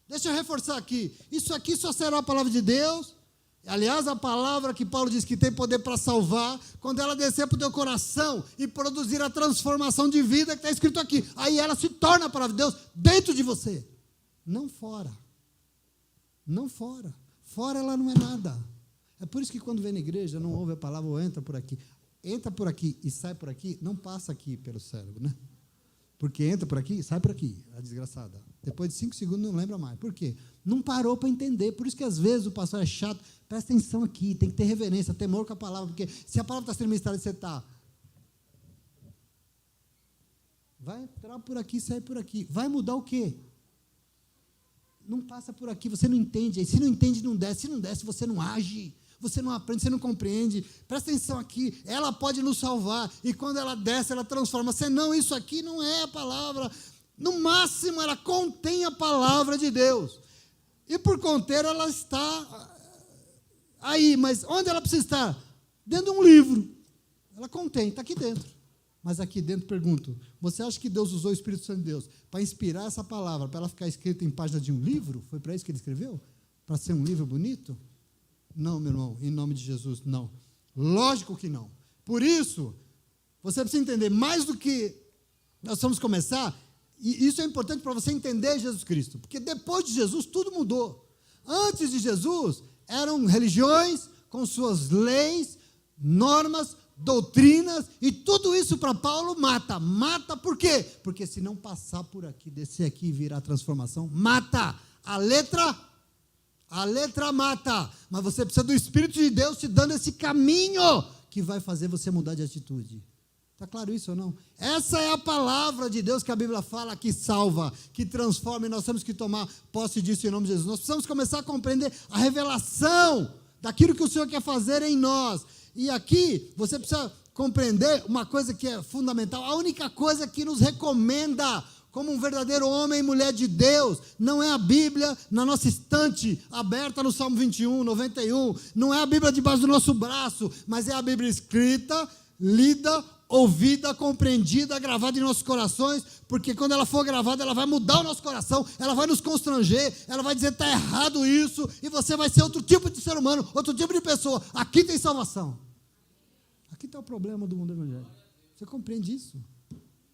Deixa eu reforçar aqui. Isso aqui só será a palavra de Deus. Aliás, a palavra que Paulo diz que tem poder para salvar, quando ela descer para o teu coração e produzir a transformação de vida que está escrito aqui, aí ela se torna a palavra de Deus dentro de você, não fora. Não fora. Fora ela não é nada. É por isso que quando vem na igreja, não ouve a palavra ou entra por aqui. Entra por aqui e sai por aqui, não passa aqui pelo cérebro, né? Porque entra por aqui e sai por aqui, a desgraçada. Depois de 5 segundos não lembra mais. Por quê? Não parou para entender. Por isso que às vezes o pastor é chato. Presta atenção aqui, tem que ter reverência, temor com a palavra. Porque se a palavra está sendo ministrada e você está... Vai entrar por aqui, sai por aqui. Vai mudar o quê? Não passa por aqui, você não entende. E se não entende, não desce. Se não desce, você não age. Você não aprende, você não compreende. Presta atenção aqui, ela pode nos salvar. E quando ela desce, ela transforma. Senão, isso aqui não é a palavra. No máximo, ela contém a palavra de Deus. E por conter, ela está aí. Mas onde ela precisa estar? Dentro de um livro. Ela contém, está aqui dentro. Mas aqui dentro, pergunto, você acha que Deus usou o Espírito Santo de Deus para inspirar essa palavra, para ela ficar escrita em página de um livro? Foi para isso que ele escreveu? Para ser um livro bonito? Não, meu irmão, em nome de Jesus, não. Lógico que não. Por isso, você precisa entender, mais do que nós vamos começar, e isso é importante para você entender Jesus Cristo, porque depois de Jesus tudo mudou. Antes de Jesus, eram religiões com suas leis, normas, doutrinas, e tudo isso para Paulo mata. Mata por quê? Porque se não passar por aqui, descer aqui e virar transformação, mata. A letra mata, mas você precisa do Espírito de Deus te dando esse caminho que vai fazer você mudar de atitude. Está claro isso ou não? Essa é a palavra de Deus que a Bíblia fala, que salva, que transforma, e nós temos que tomar posse disso em nome de Jesus. Nós precisamos começar a compreender a revelação daquilo que o Senhor quer fazer em nós. E aqui você precisa compreender uma coisa que é fundamental. A única coisa que nos recomenda como um verdadeiro homem e mulher de Deus não é a Bíblia na nossa estante aberta no Salmo 21, 91, não é a Bíblia debaixo do nosso braço, mas é a Bíblia escrita, lida, ouvida, compreendida, gravada em nossos corações, porque quando ela for gravada, ela vai mudar o nosso coração, ela vai nos constranger, ela vai dizer, está errado isso, e você vai ser outro tipo de ser humano, outro tipo de pessoa. Aqui tem salvação. Aqui está o problema do mundo evangélico. Você compreende isso?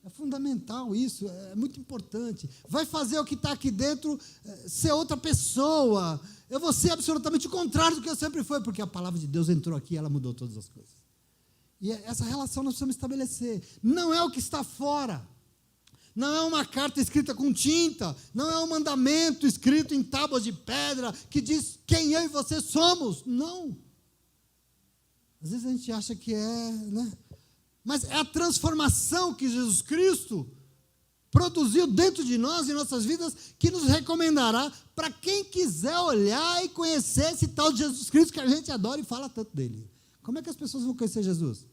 É fundamental isso, é muito importante. Vai fazer o que está aqui dentro ser outra pessoa. Eu vou ser absolutamente o contrário do que eu sempre fui, porque a palavra de Deus entrou aqui e ela mudou todas as coisas. E essa relação nós precisamos estabelecer. Não é o que está fora. Não é uma carta escrita com tinta. Não é um mandamento escrito em tábuas de pedra que diz quem eu e você somos. Não. Às vezes a gente acha que é, né? Mas é a transformação que Jesus Cristo produziu dentro de nós, em nossas vidas, que nos recomendará para quem quiser olhar e conhecer esse tal de Jesus Cristo que a gente adora e fala tanto dele. Como é que as pessoas vão conhecer Jesus?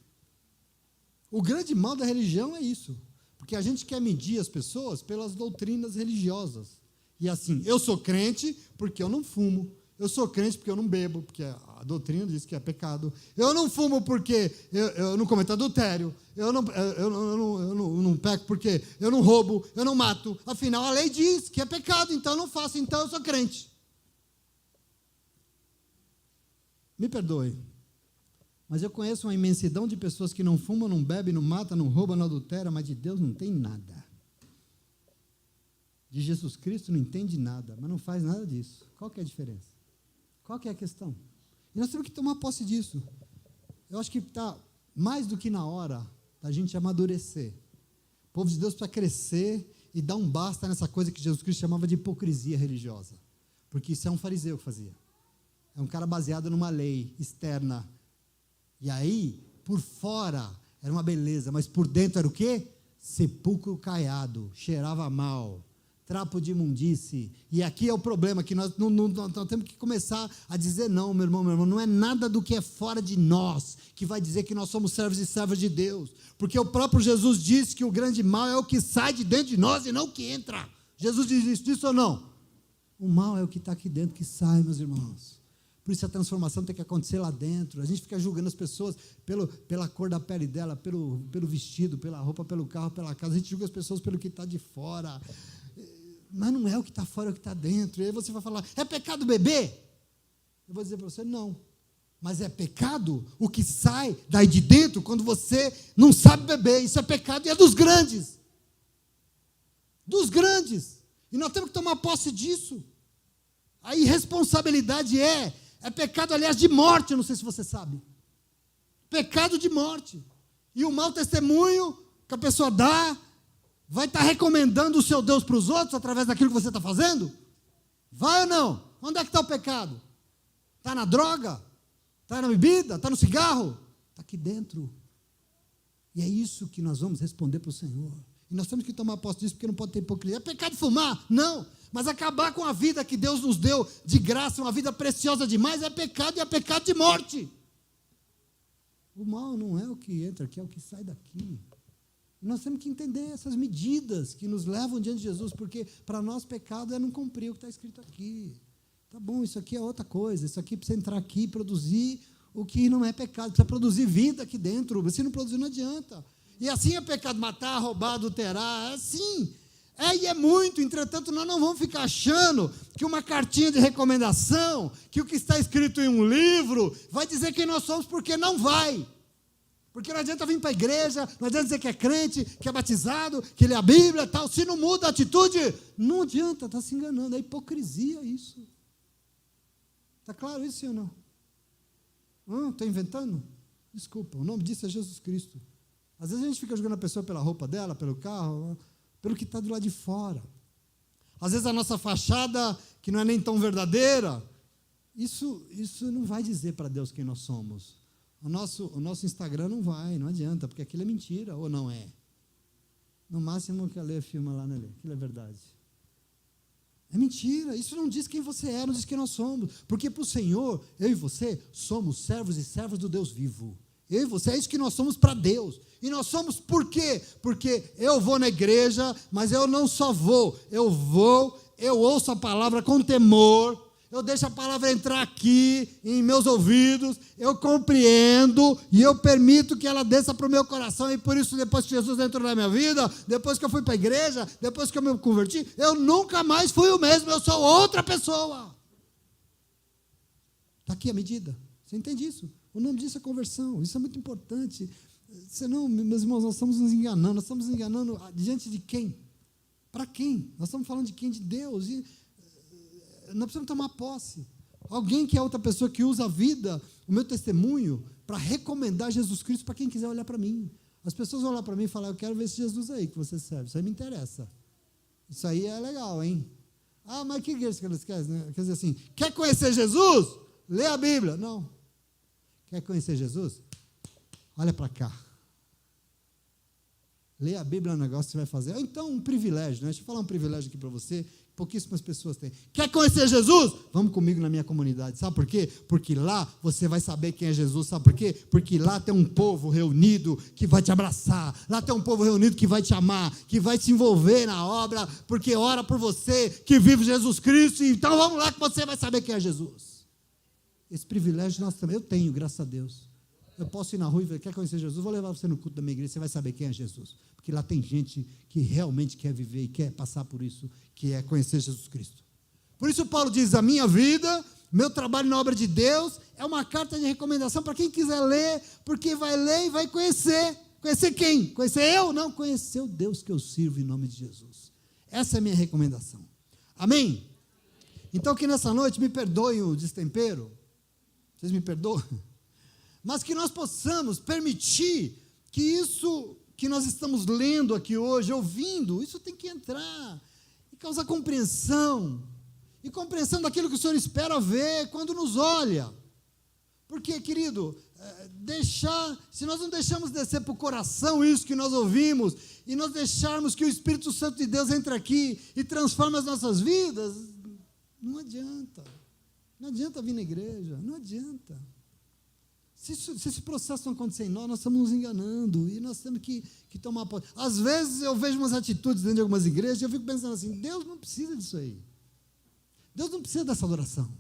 O grande mal da religião é isso, porque a gente quer medir as pessoas pelas doutrinas religiosas. E assim, eu sou crente porque eu não fumo, eu sou crente porque eu não bebo, porque a doutrina diz que é pecado. Eu não fumo porque eu não cometo adultério. Eu não peco porque eu não roubo, eu não mato. Afinal, a lei diz que é pecado, então eu não faço, então eu sou crente. Me perdoe, mas eu conheço uma imensidão de pessoas que não fumam, não bebem, não matam, não roubam, não adulteram, mas de Deus não tem nada. De Jesus Cristo não entende nada, mas não faz nada disso. Qual que é a diferença? Qual que é a questão? E nós temos que tomar posse disso. Eu acho que está mais do que na hora da gente amadurecer. O povo de Deus precisa crescer e dar um basta nessa coisa que Jesus Cristo chamava de hipocrisia religiosa. Porque isso é um fariseu que fazia. É um cara baseado numa lei externa. E aí, por fora, era uma beleza, mas por dentro era o quê? Sepulcro caiado, cheirava mal, trapo de imundície. E aqui é o problema, que nós temos que começar a dizer não, meu irmão, não é nada do que é fora de nós que vai dizer que nós somos servos e servas de Deus, porque o próprio Jesus disse que o grande mal é o que sai de dentro de nós e não o que entra. Jesus diz isso ou não? O mal é o que está aqui dentro que sai, meus irmãos. Por isso a transformação tem que acontecer lá dentro. A gente fica julgando as pessoas pela cor da pele dela, pelo vestido, pela roupa, pelo carro, pela casa. A gente julga as pessoas pelo que está de fora. Mas não é o que está fora, é o que está dentro. E aí você vai falar, é pecado beber? Eu vou dizer para você, não. Mas é pecado o que sai daí de dentro quando você não sabe beber. Isso é pecado e é dos grandes. Dos grandes. E nós temos que tomar posse disso. A irresponsabilidade é pecado, aliás, de morte, eu não sei se você sabe. Pecado de morte. E o mau testemunho que a pessoa dá vai estar recomendando o seu Deus para os outros através daquilo que você está fazendo? Vai ou não? Onde é que está o pecado? Está na droga? Está na bebida? Está no cigarro? Está aqui dentro. E é isso que nós vamos responder para o Senhor. E nós temos que tomar posse disso, porque não pode ter hipocrisia. É pecado fumar? Não. Mas acabar com a vida que Deus nos deu de graça, uma vida preciosa demais, é pecado, e é pecado de morte. O mal não é o que entra aqui, é o que sai daqui. E nós temos que entender essas medidas que nos levam diante de Jesus, porque para nós pecado é não cumprir o que está escrito aqui. Tá bom, isso aqui é outra coisa, isso aqui precisa entrar aqui e produzir o que não é pecado, precisa produzir vida aqui dentro, se não produzir não adianta. E assim é pecado, matar, roubar, adulterar, é assim. E é muito, entretanto, nós não vamos ficar achando que uma cartinha de recomendação, que o que está escrito em um livro, vai dizer quem nós somos, porque não vai. Porque não adianta vir para a igreja, não adianta dizer que é crente, que é batizado, que lê a Bíblia e tal. Se não muda a atitude, não adianta, está se enganando. É hipocrisia isso. Está claro isso, sim ou não? Estou inventando? Desculpa, o nome disso é Jesus Cristo. Às vezes a gente fica julgando a pessoa pela roupa dela, pelo carro, pelo que está do lado de fora. Às vezes a nossa fachada, que não é nem tão verdadeira, isso não vai dizer para Deus quem nós somos. O nosso Instagram não adianta, porque aquilo é mentira, ou não é? No máximo que a Lê filma lá, né, Lê? Aquilo é verdade. É mentira, isso não diz quem você é, não diz quem nós somos. Porque para o Senhor, eu e você, somos servos e servas do Deus vivo. Eu e você, é isso que nós somos para Deus. E nós somos por quê? Porque eu vou na igreja, mas eu não só vou, eu ouço a palavra com temor, eu deixo a palavra entrar aqui em meus ouvidos, eu compreendo e eu permito que ela desça para o meu coração. E por isso, depois que Jesus entrou na minha vida, depois que eu fui para a igreja, depois que eu me converti, eu nunca mais fui o mesmo, eu sou outra pessoa. Está aqui a medida. Você entende isso? O nome disso é conversão. Isso é muito importante. Senão, meus irmãos, nós estamos nos enganando. Nós estamos nos enganando diante de quem? Para quem? Nós estamos falando de quem? De Deus. E nós precisamos tomar posse. Alguém que é outra pessoa que usa a vida, o meu testemunho, para recomendar Jesus Cristo para quem quiser olhar para mim. As pessoas vão olhar para mim e falar, eu quero ver esse Jesus aí que você serve. Isso aí me interessa. Isso aí é legal, hein? Ah, mas que igreja que eles querem? Né? Quer dizer assim, quer conhecer Jesus? Lê a Bíblia. Não. Quer conhecer Jesus? Olha para cá. Ler a Bíblia é um negócio que você vai fazer. Então, um privilégio, né? Deixa eu falar um privilégio aqui para você. Pouquíssimas pessoas têm. Quer conhecer Jesus? Vamos comigo na minha comunidade. Sabe por quê? Porque lá você vai saber quem é Jesus. Sabe por quê? Porque lá tem um povo reunido que vai te abraçar. Lá tem um povo reunido que vai te amar, que vai te envolver na obra, porque ora por você, que vive Jesus Cristo. Então, vamos lá que você vai saber quem é Jesus. Esse privilégio nós também. Eu tenho, graças a Deus. Eu posso ir na rua e falar, quer conhecer Jesus? Vou levar você no culto da minha igreja, você vai saber quem é Jesus. Porque lá tem gente que realmente quer viver e quer passar por isso, que é conhecer Jesus Cristo. Por isso Paulo diz, a minha vida, meu trabalho na obra de Deus, é uma carta de recomendação para quem quiser ler, porque vai ler e vai conhecer. Conhecer quem? Conhecer eu? Não, conhecer o Deus que eu sirvo em nome de Jesus. Essa é a minha recomendação. Amém? Então que nessa noite me perdoem o destempero. Vocês me perdoam? Mas que nós possamos permitir que isso que nós estamos lendo aqui hoje, ouvindo, isso tem que entrar e causar compreensão, e compreensão daquilo que o Senhor espera ver quando nos olha. Porque, querido, se nós não deixamos descer para o coração isso que nós ouvimos, e nós deixarmos que o Espírito Santo de Deus entre aqui e transforme as nossas vidas, não adianta. Não adianta vir na igreja, não adianta. Se esse processo não acontecer em nós estamos nos enganando, e nós temos que tomar posse. Às vezes eu vejo umas atitudes dentro de algumas igrejas, e eu fico pensando assim, Deus não precisa disso aí. Deus não precisa dessa adoração.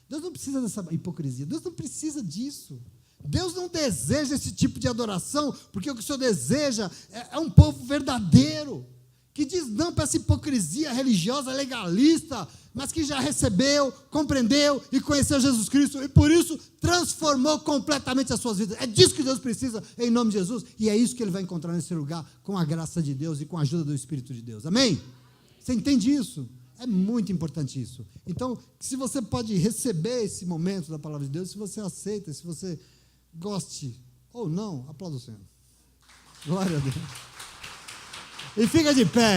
Deus não precisa dessa hipocrisia. Deus não precisa disso. Deus não deseja esse tipo de adoração, porque o que o Senhor deseja é um povo verdadeiro, que diz não para essa hipocrisia religiosa, legalista, mas que já recebeu, compreendeu e conheceu Jesus Cristo, e por isso transformou completamente as suas vidas. É disso que Deus precisa, em nome de Jesus, e é isso que Ele vai encontrar nesse lugar, com a graça de Deus e com a ajuda do Espírito de Deus. Amém? Você entende isso? É muito importante isso. Então, se você pode receber esse momento da palavra de Deus, se você aceita, se você goste ou não, aplauda o Senhor. Glória a Deus. E fica de pé.